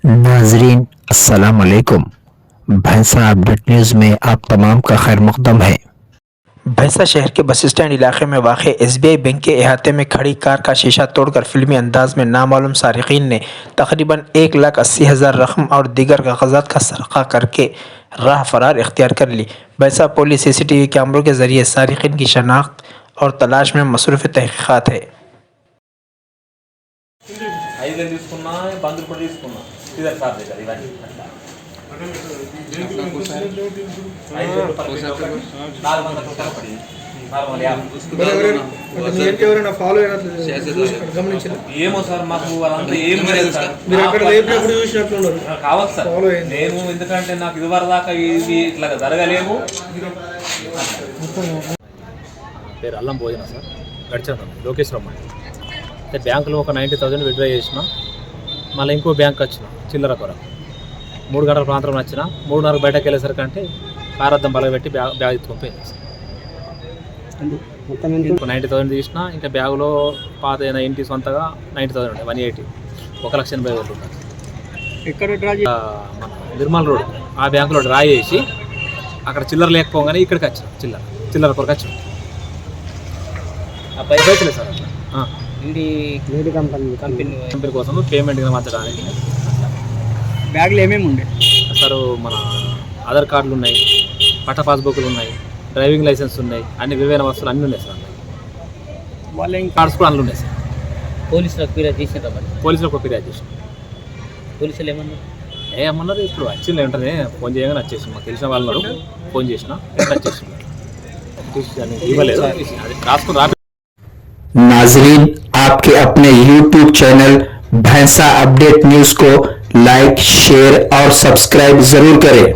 नाजरीन अस्सलाम वालेकुम। भैंसा अपडेट न्यूज़ में आप तमाम का खैर मकदम है। भैंसा शहर के बस स्टैंड इलाके में वाक़ एसबीआई बैंक के अहाते में खड़ी कार का शीशा तोड़कर फिल्मी अंदाज में नामालूम सारिकीन ने तकरीबन 1,80,000 रकम और दीगर कागजात का सरका करके राह फरार इख्तियार कर ली। भैंसा पुलिस सीसीटीवी कैमरों के जरिए सारिकीन की शनाख्त और तलाश में मसरूफ़ तहक़ीक़ात है। ఏమో సార్ మాకు అదంతా ఏం లేదు సార్. మీరు అక్కడ లేపినప్పుడు చూసినట్లున్నారు. కావచ్చు సార్. నేను ఎందుకంటే నాకు ఇదివరకు దాకా ఇది ఇట్లా జరగలేము. పేరు అల్లం భోజన సార్, గడిచాను లోకేశ్వరం అంటే బ్యాంకులో ఒక 90,000 విత్డ్రా చేసిన, మళ్ళీ ఇంకో బ్యాంక్ వచ్చిన చిల్లర కొరకు 3 గంటల ప్రాంతంలో వచ్చిన 3:30 బయటకు వెళ్ళేసరికి అంటే పారద్దం బలగబెట్టి బ్యాగ్ ఎత్తుకొని సార్. 90,000 తీసిన, ఇంకా బ్యాగులో పాత ఇంటి సొంతగా 90,000 ఉండే 180 1,80,000 ఉంటాయి. ఇక్కడ మన నిర్మల్ రోడ్ ఆ బ్యాంకులో డ్రా చేసి అక్కడ చిల్లర లేకపోగానే ఇక్కడికి వచ్చాం. చిల్లర కొరకు వచ్చాం. ఆ పైసలే సార్ అట్లా కంపెనీ కోసం పేమెంట్ మార్చడానికి. బ్యాగ్లు ఏమేమి ఉండే సార్? మన ఆధార్ కార్డులు ఉన్నాయి, పట్టా పాస్బుక్లు ఉన్నాయి, డ్రైవింగ్ లైసెన్స్ ఉన్నాయి, అన్ని విలువైన వస్తువులు అన్నీ ఉన్నాయి సార్. వాళ్ళ కార్డ్స్ కూడా అన్నీ ఉన్నాయి సార్. పోలీసులకు ఫిర్యాదు చేసిన పోలీసులకు ఫిర్యాదు చేసాం. పోలీసులు ఏమన్నారు? ఇప్పుడు వచ్చింది వెంటనే ఫోన్ చేయగానే వచ్చేసి మాకు తెలిసిన వాళ్ళు ఫోన్ చేసిన వచ్చేసి ఇవ్వలేదు రాసుకుని రా. नाजरीन आपके अपने YouTube चैनल भैंसा अपडेट न्यूज़ को लाइक, शेयर और सब्सक्राइब जरूर करें।